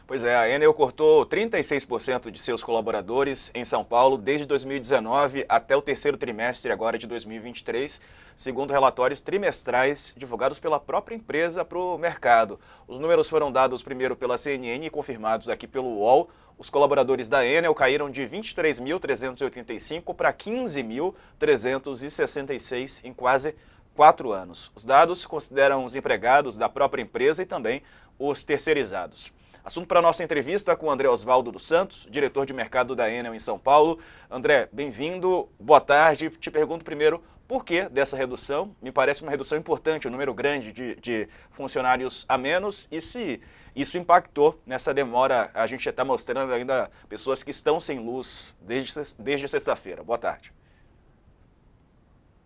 Pois é, a Enel cortou 36% de seus colaboradores em São Paulo desde 2019 até o terceiro trimestre agora de 2023, segundo relatórios trimestrais divulgados pela própria empresa para o mercado. Os números foram dados primeiro pela CNN e confirmados aqui pelo UOL. Os colaboradores da Enel caíram de 23.385 para 15.366 em quase 4 anos. Os dados consideram os empregados da própria empresa e também os terceirizados. Assunto para a nossa entrevista com o André Osvaldo dos Santos, diretor de mercado da Enel em São Paulo. André, bem-vindo, boa tarde. Te pergunto primeiro, por que dessa redução? Me parece uma redução importante, um número grande de funcionários a menos, e se isso impactou nessa demora. A gente está mostrando ainda pessoas que estão sem luz desde sexta-feira. Boa tarde.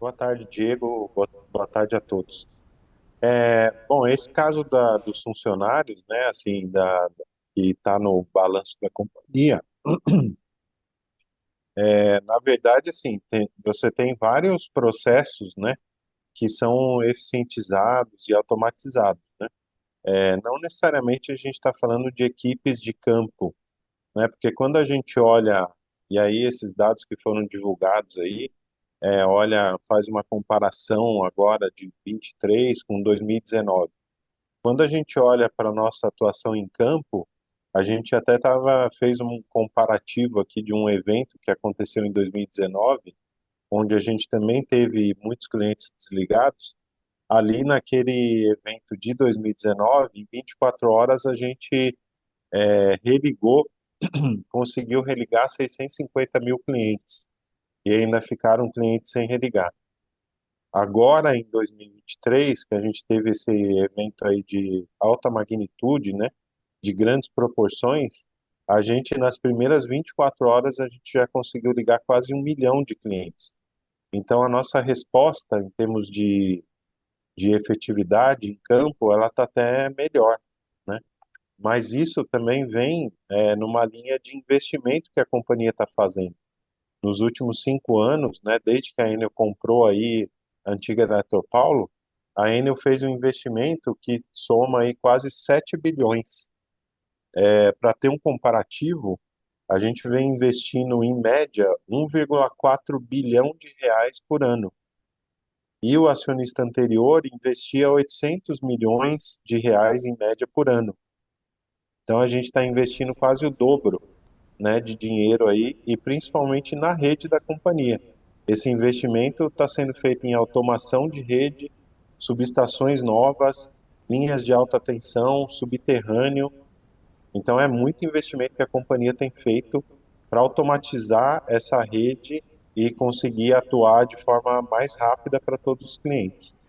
Boa tarde, Diego. Boa tarde a todos. Bom, esse caso dos funcionários, né, assim, que está no balanço da companhia, na verdade, assim, você tem vários processos, né, que são eficientizados e automatizados, né? Não necessariamente a gente está falando de equipes de campo, né, porque quando a gente olha, e aí esses dados que foram divulgados aí, olha, faz uma comparação agora de 23 com 2019. Quando a gente olha para a nossa atuação em campo, a gente até fez um comparativo aqui de um evento que aconteceu em 2019, onde a gente também teve muitos clientes desligados. Ali naquele evento de 2019, em 24 horas, a gente religou, conseguiu religar 650 mil clientes e ainda ficaram clientes sem religar. Agora, em 2023, que a gente teve esse evento aí de alta magnitude, né, de grandes proporções, a gente, nas primeiras 24 horas, a gente já conseguiu ligar quase 1 milhão de clientes. Então, a nossa resposta, em termos de efetividade em campo, ela está até melhor, né? Mas isso também vem numa linha de investimento que a companhia está fazendo. Nos últimos 5 anos, né, desde que a Enel comprou aí a antiga Eletropaulo, a Enel fez um investimento que soma aí quase 7 bilhões. Para ter um comparativo, a gente vem investindo em média 1,4 bilhão de reais por ano. E o acionista anterior investia 800 milhões de reais em média por ano. Então a gente está investindo quase o dobro, né, de dinheiro aí, e principalmente na rede da companhia. Esse investimento está sendo feito em automação de rede, subestações novas, linhas de alta tensão, subterrâneo. Então é muito investimento que a companhia tem feito para automatizar essa rede e conseguir atuar de forma mais rápida para todos os clientes.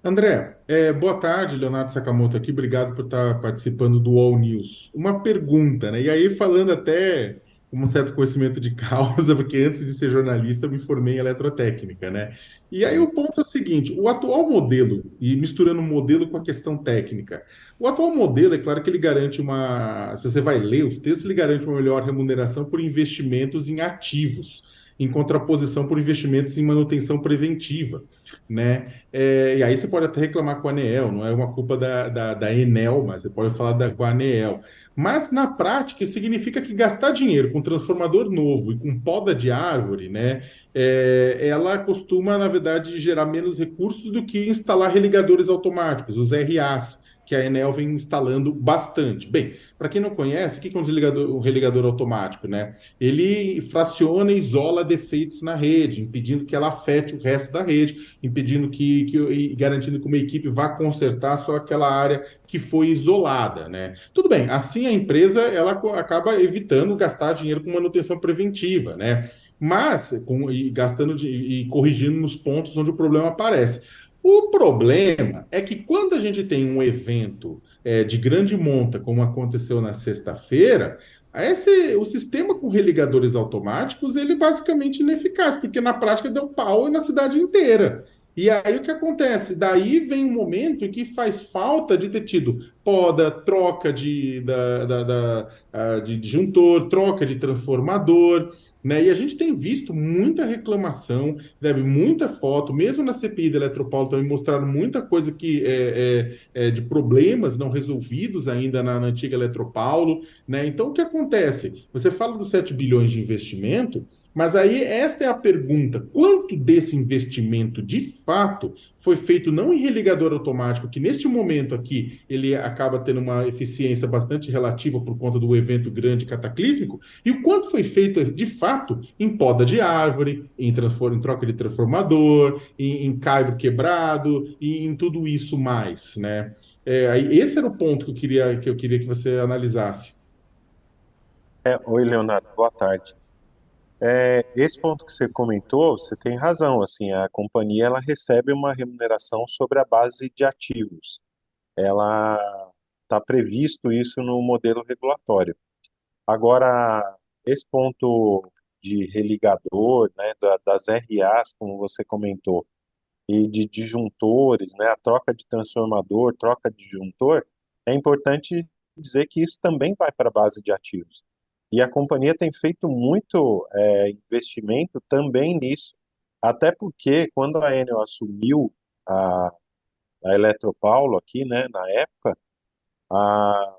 André, boa tarde, Leonardo Sakamoto aqui, obrigado por estar participando do All News. Uma pergunta, né? E aí, falando até com um certo conhecimento de causa, porque antes de ser jornalista eu me formei em eletrotécnica, né? E aí o ponto é o seguinte, o atual modelo, e misturando o modelo com a questão técnica, o atual modelo, é claro que ele garante se você vai ler os textos, ele garante uma melhor remuneração por investimentos em ativos, em contraposição por investimentos em manutenção preventiva, né? E aí você pode até reclamar com a ANEEL, não é uma culpa da Enel, mas você pode falar com a ANEEL. Mas na prática, isso significa que gastar dinheiro com transformador novo e com poda de árvore, né, ela costuma, na verdade, gerar menos recursos do que instalar religadores automáticos, os RAs, que a Enel vem instalando bastante. Bem, para quem não conhece, o que é um religador automático, né? Ele fraciona e isola defeitos na rede, impedindo que ela afete o resto da rede, impedindo e garantindo que uma equipe vá consertar só aquela área que foi isolada, né? Tudo bem, assim a empresa ela acaba evitando gastar dinheiro com manutenção preventiva, né? Mas e corrigindo nos pontos onde o problema aparece. O problema é que quando a gente tem um evento de grande monta, como aconteceu na sexta-feira, o sistema com religadores automáticos, ele é basicamente ineficaz, porque na prática deu pau na cidade inteira. E aí o que acontece? Daí vem um momento em que faz falta de ter tido poda, troca de disjuntor, troca de transformador, né? E a gente tem visto muita reclamação, deve, muita foto, mesmo na CPI da Eletropaulo também mostraram muita coisa que de problemas não resolvidos ainda na antiga Eletropaulo, né? Então o que acontece? Você fala dos 7 bilhões de investimento. Mas aí esta é a pergunta: quanto desse investimento de fato foi feito não em religador automático, que neste momento aqui ele acaba tendo uma eficiência bastante relativa por conta do evento grande cataclísmico, e o quanto foi feito de fato em poda de árvore, em troca de transformador, em cabo quebrado e em tudo isso mais, né? Esse era o ponto que eu queria que você analisasse. Oi, Leonardo, boa tarde. Esse ponto que você comentou, você tem razão, assim, a companhia ela recebe uma remuneração sobre a base de ativos. Ela está previsto isso no modelo regulatório. Agora, esse ponto de religador, né, das RAs, como você comentou, e de disjuntores, né, a troca de transformador, troca de disjuntor, é importante dizer que isso também vai para a base de ativos. E a companhia tem feito muito investimento também nisso, até porque quando a Enel assumiu a, a Eletropaulo aqui, né, na época, a,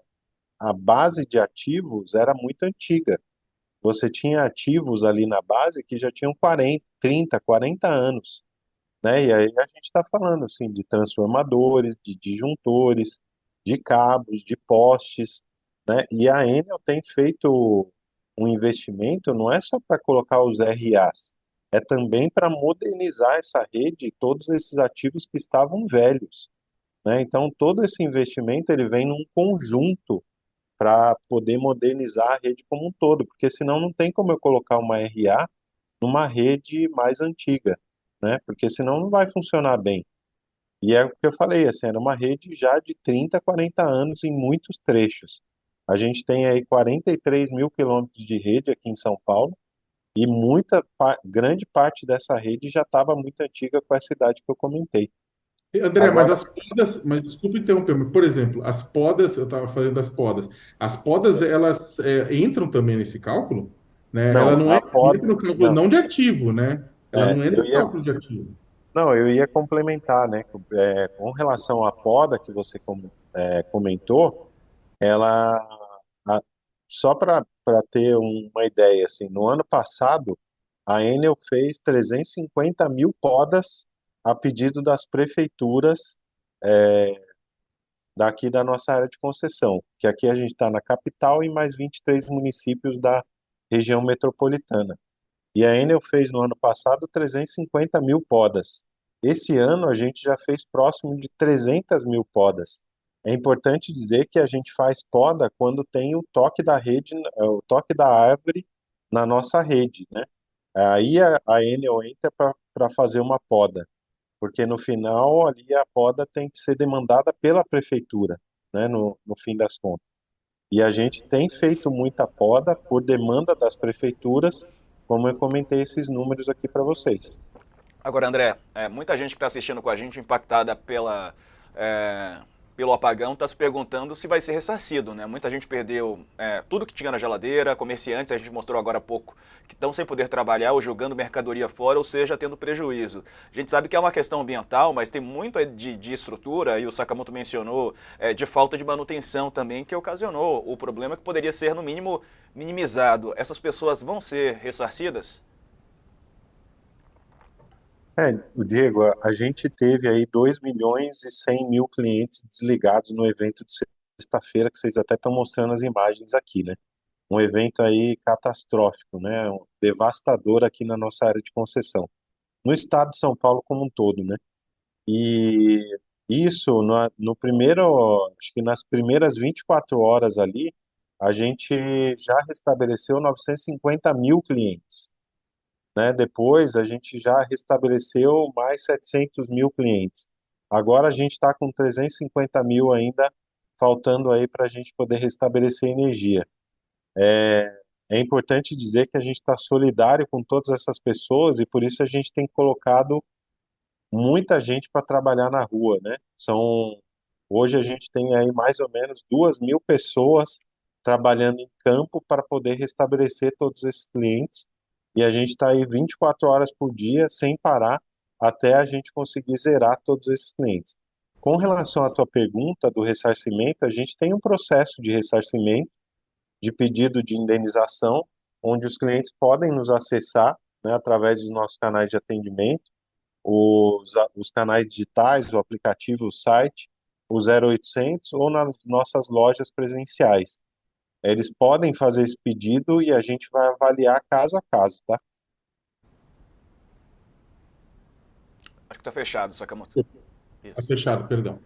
a base de ativos era muito antiga. Você tinha ativos ali na base que já tinham 40, 30, 40 anos, né? E aí a gente está falando assim de transformadores, de disjuntores, de cabos, de postes, né? E a Enel tem feito um investimento não é só para colocar os RAs, é também para modernizar essa rede e todos esses ativos que estavam velhos, né? Então todo esse investimento ele vem num conjunto para poder modernizar a rede como um todo, porque senão não tem como eu colocar uma RA numa rede mais antiga, né? Porque senão não vai funcionar bem. E é o que eu falei, assim, era uma rede já de 30, 40 anos em muitos trechos. A gente tem aí 43 mil quilômetros de rede aqui em São Paulo e grande parte dessa rede já estava muito antiga com essa idade que eu comentei. André, mas Agora, as podas, mas desculpe interromper, mas, por exemplo, as podas, eu estava falando das podas. As podas, elas entram também nesse cálculo, né? Ela não, não a entra poda, no cálculo não, não de ativo, né? Ela não entra eu no ia cálculo de ativo. Não, eu ia complementar, né? Com relação à poda que você comentou, ela, a- só para ter uma ideia, assim, no ano passado, a Enel fez 350 mil podas a pedido das prefeituras é, daqui da nossa área de concessão, que aqui a gente está na capital e mais 23 municípios da região metropolitana. E a Enel fez no ano passado 350 mil podas. Esse ano a gente já fez próximo de 300 mil podas. É importante dizer que a gente faz poda quando tem o toque da rede, o toque da árvore na nossa rede, né? Aí a Enel entra para fazer uma poda, porque no final ali a poda tem que ser demandada pela prefeitura, né? No fim das contas. E a gente tem feito muita poda por demanda das prefeituras, como eu comentei esses números aqui para vocês. Agora, André, muita gente que está assistindo com a gente, impactada é, pelo apagão, está se perguntando se vai ser ressarcido, né? Muita gente perdeu tudo que tinha na geladeira, comerciantes, a gente mostrou agora há pouco, que estão sem poder trabalhar ou jogando mercadoria fora, ou seja, tendo prejuízo. A gente sabe que é uma questão ambiental, mas tem muito de estrutura, e o Sakamoto mencionou, de falta de manutenção também, que ocasionou o problema que poderia ser, no mínimo, minimizado. Essas pessoas vão ser ressarcidas? O Diego, a gente teve aí 2 milhões e 100 mil clientes desligados no evento de sexta-feira, que vocês até estão mostrando as imagens aqui, né? Um evento aí catastrófico, né? Devastador aqui na nossa área de concessão. No estado de São Paulo como um todo, né? E isso, no primeiro, acho que nas primeiras 24 horas ali, a gente já restabeleceu 950 mil clientes, né? Depois a gente já restabeleceu mais 700 mil clientes. Agora a gente está com 350 mil ainda faltando aí para a gente poder restabelecer energia. É importante dizer que a gente está solidário com todas essas pessoas e por isso a gente tem colocado muita gente para trabalhar na rua, né? Hoje a gente tem aí mais ou menos 2.000 pessoas trabalhando em campo para poder restabelecer todos esses clientes. E a gente está aí 24 horas por dia, sem parar, até a gente conseguir zerar todos esses clientes. Com relação à tua pergunta do ressarcimento, a gente tem um processo de ressarcimento, de pedido de indenização, onde os clientes podem nos acessar, né, através dos nossos canais de atendimento, os canais digitais, o aplicativo, o site, o 0800 ou nas nossas lojas presenciais. Eles podem fazer esse pedido e a gente vai avaliar caso a caso, tá? Acho que está fechado, Sakamoto. Tá Isso. fechado, perdão.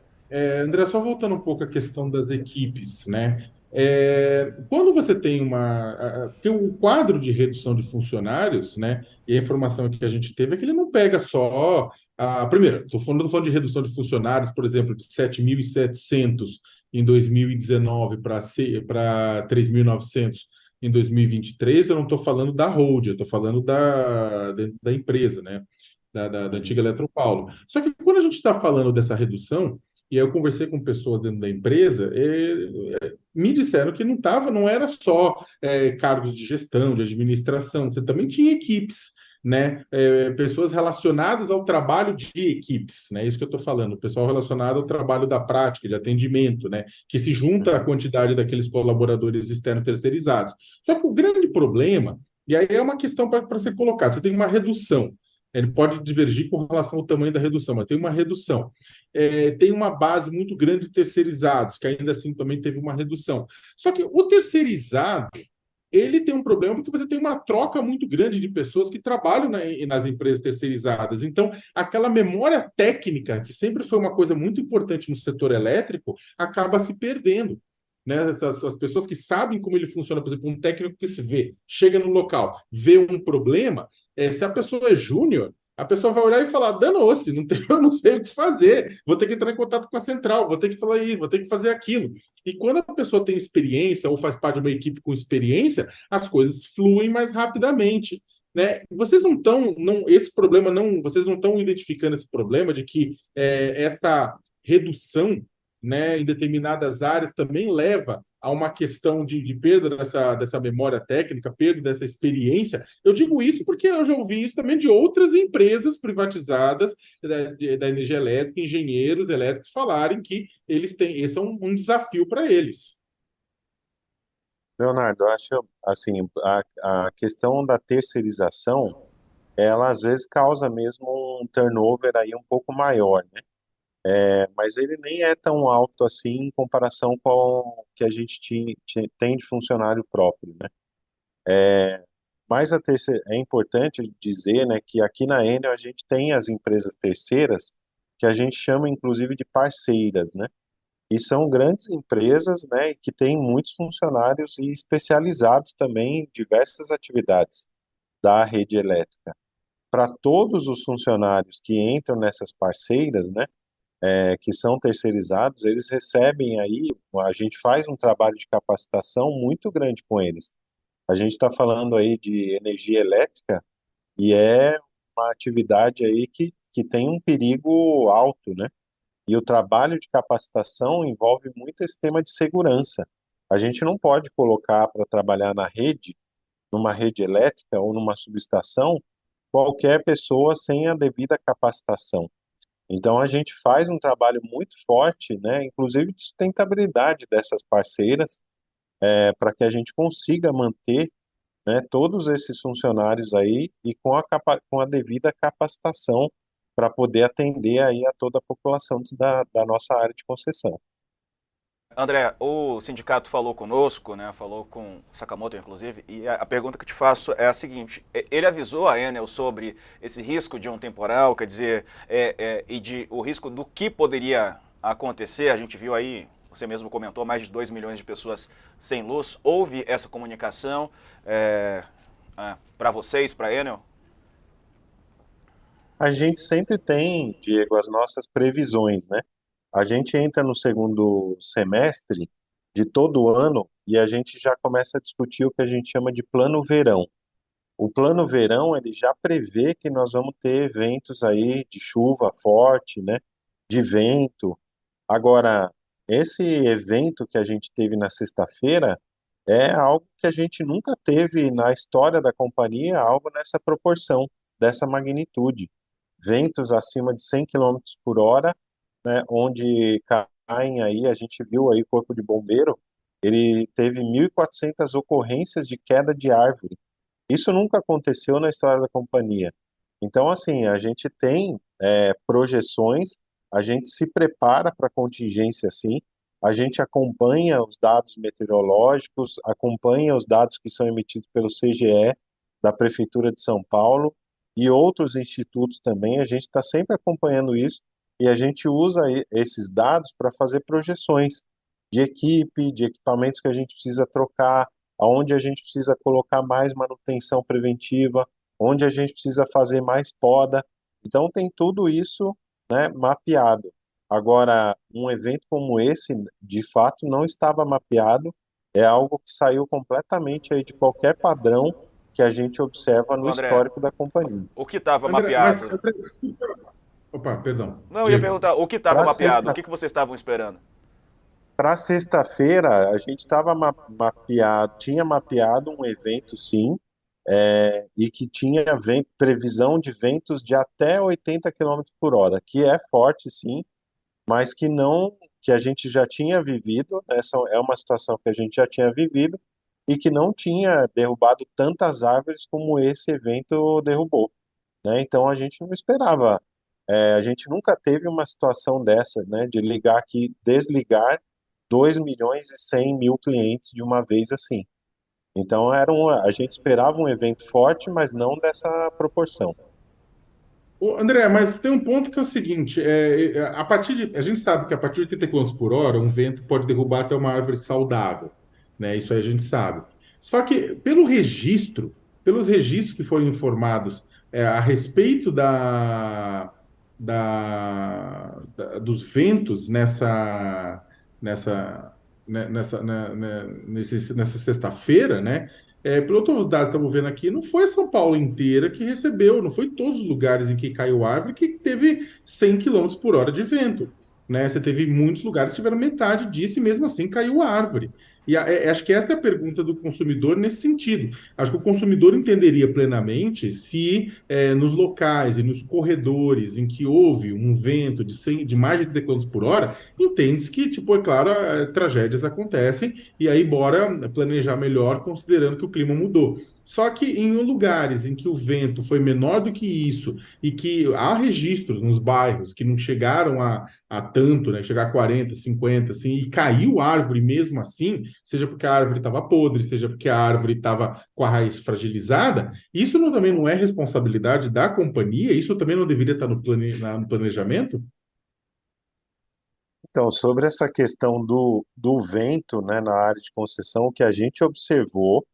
André, só voltando um pouco à questão das equipes, né? Quando você tem porque o quadro de redução de funcionários, né? E a informação que a gente teve é que ele não pega só. Primeiro, tô falando de redução de funcionários, por exemplo, de 7.700 em 2019 para 3.900 em 2023. Eu não estou falando da hold, eu estou falando da empresa, né? Da Uhum. antiga Eletropaulo. Só que quando a gente está falando dessa redução, e aí eu conversei com pessoas dentro da empresa, me disseram que não era só cargos de gestão, de administração, você também tinha equipes, né? Pessoas relacionadas ao trabalho de equipes, né? Isso que eu estou falando, pessoal relacionado ao trabalho da prática, de atendimento, né? Que se junta à Uhum. quantidade daqueles colaboradores externos terceirizados. Só que o grande problema, e aí é uma questão para ser colocada, você tem uma redução. Ele pode divergir com relação ao tamanho da redução, mas tem uma redução. Tem uma base muito grande de terceirizados, que ainda assim também teve uma redução. Só que o terceirizado, ele tem um problema porque você tem uma troca muito grande de pessoas que trabalham nas empresas terceirizadas. Então, aquela memória técnica, que sempre foi uma coisa muito importante no setor elétrico, acaba se perdendo. Né? As pessoas que sabem como ele funciona, por exemplo, um técnico que se vê, chega no local, vê um problema, se a pessoa é júnior, a pessoa vai olhar e falar: danou-se, não tem, eu não sei o que fazer, vou ter que entrar em contato com a central, vou ter que falar isso, vou ter que fazer aquilo. E quando a pessoa tem experiência ou faz parte de uma equipe com experiência, as coisas fluem mais rapidamente. Né? Vocês não estão, esse problema não, vocês não estão identificando esse problema de que essa redução, né, em determinadas áreas também leva a uma questão de perda dessa memória técnica, perda dessa experiência. Eu digo isso porque eu já ouvi isso também de outras empresas privatizadas da energia elétrica, engenheiros elétricos falarem que eles têm, esse é um desafio para eles. Leonardo, eu acho assim, a questão da terceirização, ela às vezes causa mesmo um turnover aí um pouco maior, né? Mas ele nem é tão alto assim em comparação com o que a gente tem de funcionário próprio, né? Mas é importante dizer, né, que aqui na Enel a gente tem as empresas terceiras que a gente chama inclusive de parceiras, né? E são grandes empresas, né, que têm muitos funcionários e especializados também em diversas atividades da rede elétrica. Para todos os funcionários que entram nessas parceiras, né, que são terceirizados, eles recebem aí, a gente faz um trabalho de capacitação muito grande com eles. A gente está falando aí de energia elétrica e é uma atividade aí que tem um perigo alto, né? E o trabalho de capacitação envolve muito esse tema de segurança. A gente não pode colocar para trabalhar na rede, numa rede elétrica ou numa subestação, qualquer pessoa sem a devida capacitação. Então a gente faz um trabalho muito forte, né, inclusive de sustentabilidade dessas parceiras, para que a gente consiga manter, né, todos esses funcionários aí e com a devida capacitação para poder atender aí a toda a população da nossa área de concessão. André, o sindicato falou conosco, né, falou com o Sakamoto, inclusive, e a pergunta que eu te faço é a seguinte: ele avisou a Enel sobre esse risco de um temporal, quer dizer, e de o risco do que poderia acontecer? A gente viu aí, você mesmo comentou, mais de 2 milhões de pessoas sem luz. Houve essa comunicação para vocês, para a Enel? A gente sempre tem, Diego, as nossas previsões, né? A gente entra no segundo semestre de todo ano e a gente já começa a discutir o que a gente chama de plano verão. O plano verão, ele já prevê que nós vamos ter eventos aí de chuva forte, né, de vento. Agora, esse evento que a gente teve na sexta-feira é algo que a gente nunca teve na história da companhia, algo nessa proporção, dessa magnitude. Ventos acima de 100 quilômetros por hora, né, onde caem aí, a gente viu aí o Corpo de Bombeiro, ele teve 1.400 ocorrências de queda de árvore. Isso nunca aconteceu na história da companhia. Então, assim, a gente tem projeções, a gente se prepara para contingência assim, a gente acompanha os dados meteorológicos, acompanha os dados que são emitidos pelo CGE, da Prefeitura de São Paulo e outros institutos também, a gente está sempre acompanhando isso e a gente usa esses dados para fazer projeções de equipe, de equipamentos que a gente precisa trocar, aonde a gente precisa colocar mais manutenção preventiva, onde a gente precisa fazer mais poda. Então tem tudo isso, né, mapeado. Agora, um evento como esse, de fato, não estava mapeado, é algo que saiu completamente aí de qualquer padrão que a gente observa Ô, no André, histórico da companhia. o que estava André, mas mapeado? André, opa, perdão, Não, eu ia diga. perguntar, o que estava Para mapeado? O sexta, que vocês estavam esperando? para sexta-feira, a gente estava mapeado, tinha mapeado um evento, sim, e que tinha previsão de ventos de até 80 quilômetros por hora, que é forte, sim, mas que não, que a gente já tinha vivido, essa é uma situação que a gente já tinha vivido e que não tinha derrubado tantas árvores como esse evento derrubou, né? Então a gente não esperava, a gente nunca teve uma situação dessa, né, de ligar aqui, desligar 2.100.000 clientes de uma vez assim. Então a gente esperava um evento forte, mas não dessa proporção. Ô, André, mas tem um ponto que é o seguinte: a gente sabe que a partir de 80 km por hora, um vento pode derrubar até uma árvore saudável, né? Isso aí a gente sabe. Só que pelos registros que foram informados a respeito dos ventos nessa, nessa sexta-feira, né? Pelo outros dados que estamos vendo aqui, não foi São Paulo inteira que recebeu, não foi todos os lugares em que caiu árvore que teve 100 quilômetros por hora de vento, né? Você teve muitos lugares que tiveram metade disso e mesmo assim caiu árvore. E acho que essa é a pergunta do consumidor nesse sentido. Acho que o consumidor entenderia plenamente se nos locais e nos corredores em que houve um vento de mais de 30 quilômetros por hora, entende-se que, tipo, é claro, tragédias acontecem e aí bora planejar melhor considerando que o clima mudou. Só que em lugares em que o vento foi menor do que isso e que há registros nos bairros que não chegaram a tanto, né, chegar a 40, 50, assim, e caiu árvore mesmo assim, seja porque a árvore estava podre, seja porque a árvore estava com a raiz fragilizada, isso também não é responsabilidade da companhia, isso também não deveria estar no planejamento? Então, sobre essa questão do vento, né, na área de concessão, o que a gente observou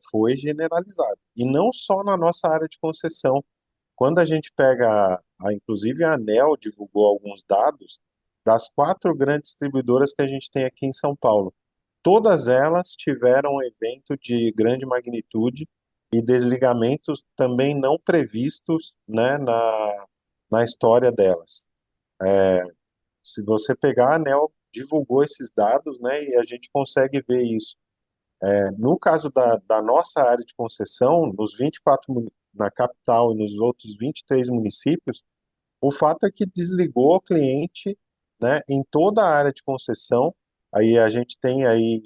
foi generalizado. E não só na nossa área de concessão. Quando a gente pega, inclusive a ANEEL divulgou alguns dados das 4 grandes distribuidoras que a gente tem aqui em São Paulo. Todas elas tiveram um evento de grande magnitude e desligamentos também não previstos, né, na história delas. Se você pegar, a ANEEL divulgou esses dados, né, e a gente consegue ver isso. No caso da nossa área de concessão, nos 24 na capital e nos outros 23 municípios, o fato é que desligou o cliente, né, em toda a área de concessão. Aí a gente tem aí,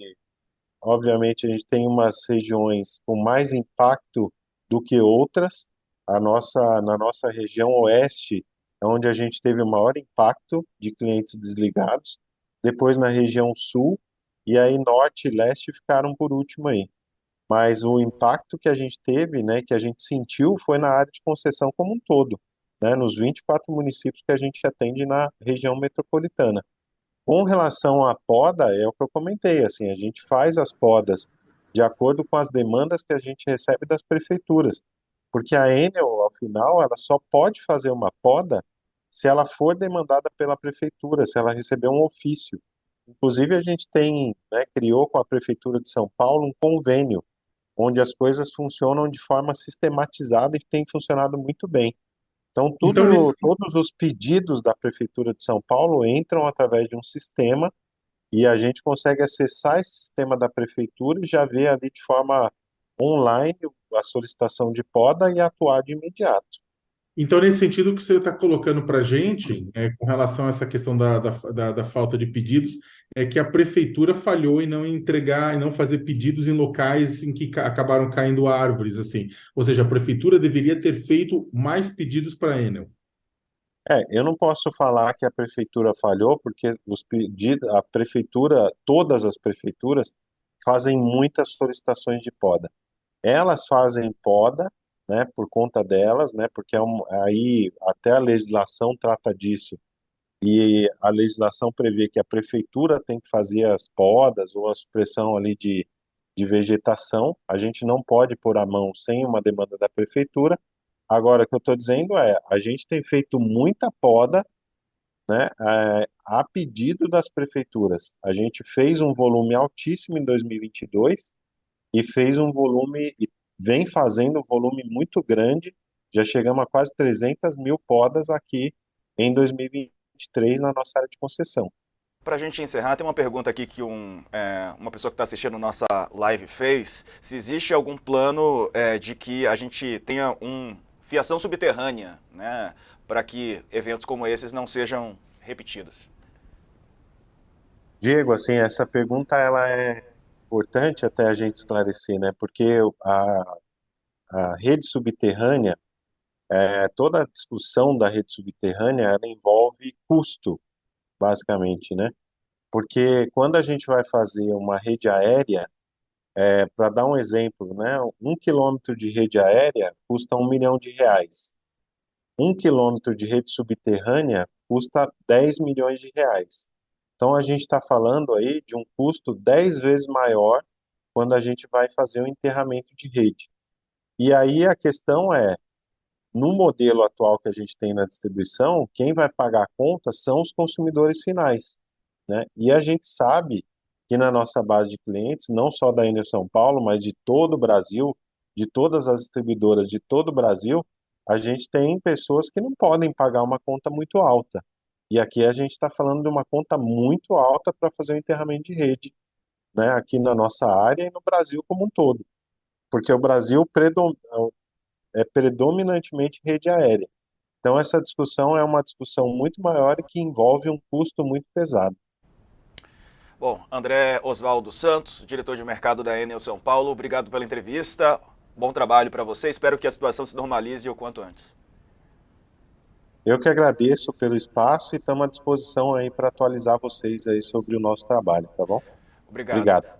obviamente, a gente tem umas regiões com mais impacto do que outras. Na nossa região oeste é onde a gente teve o maior impacto de clientes desligados. Depois na região sul, e aí norte e leste ficaram por último aí. Mas o impacto que a gente teve, né, que a gente sentiu, foi na área de concessão como um todo, né, nos 24 municípios que a gente atende na região metropolitana. Com relação à poda, é o que eu comentei, assim, a gente faz as podas de acordo com as demandas que a gente recebe das prefeituras, porque a Enel, ao final, ela só pode fazer uma poda se ela for demandada pela prefeitura, se ela receber um ofício. Inclusive, a gente tem, né, criou com a Prefeitura de São Paulo um convênio onde as coisas funcionam de forma sistematizada e tem funcionado muito bem. Então, Então, nesse, todos os pedidos da Prefeitura de São Paulo entram através de um sistema e a gente consegue acessar esse sistema da Prefeitura e já ver ali de forma online a solicitação de poda e atuar de imediato. Então, nesse sentido, o que você está colocando para a gente, com relação a essa questão da falta de pedidos, é que a prefeitura falhou em não entregar, em não fazer pedidos em locais em que acabaram caindo árvores, assim. Ou seja, a prefeitura deveria ter feito mais pedidos para a Enel. Eu não posso falar que a prefeitura falhou, porque os pedidos, a prefeitura, todas as prefeituras fazem muitas solicitações de poda. Elas fazem poda, né, por conta delas, né, porque aí até a legislação trata disso. E a legislação prevê que a prefeitura tem que fazer as podas ou a supressão ali de vegetação. A gente não pode pôr a mão sem uma demanda da prefeitura. Agora, o que eu estou dizendo a gente tem feito muita poda, né, a pedido das prefeituras. A gente fez um volume altíssimo em 2022 e fez um volume, e vem fazendo um volume muito grande. Já chegamos a quase 300 mil podas aqui em 2023 na nossa área de concessão. Para a gente encerrar, tem uma pergunta aqui que uma pessoa que está assistindo nossa live fez. Se existe algum plano de que a gente tenha uma fiação subterrânea, né, para que eventos como esses não sejam repetidos? Diego, assim, essa pergunta ela é importante até a gente esclarecer, né? Porque a rede subterrânea, toda a discussão da rede subterrânea, ela envolve custo, basicamente, né? Porque quando a gente vai fazer uma rede aérea, para dar um exemplo, né? 1 quilômetro de rede aérea custa R$ 1 milhão. 1 quilômetro de rede subterrânea custa R$ 10 milhões. Então a gente está falando aí de um custo 10 vezes maior quando a gente vai fazer o enterramento de rede. E aí a questão no modelo atual que a gente tem na distribuição, quem vai pagar a conta são os consumidores finais, né? E a gente sabe que na nossa base de clientes, não só da Enel São Paulo, mas de todo o Brasil, de todas as distribuidoras de todo o Brasil, a gente tem pessoas que não podem pagar uma conta muito alta. E aqui a gente está falando de uma conta muito alta para fazer o enterramento de rede, né? Aqui na nossa área e no Brasil como um todo. Porque o Brasil é predominantemente rede aérea. Então, essa discussão é uma discussão muito maior e que envolve um custo muito pesado. Bom, André Osvaldo Santos, diretor de mercado da Enel São Paulo, obrigado pela entrevista. Bom trabalho para você. Espero que a situação se normalize o quanto antes. Eu que agradeço pelo espaço e estamos à disposição aí para atualizar vocês aí sobre o nosso trabalho, tá bom? Obrigado. Obrigado.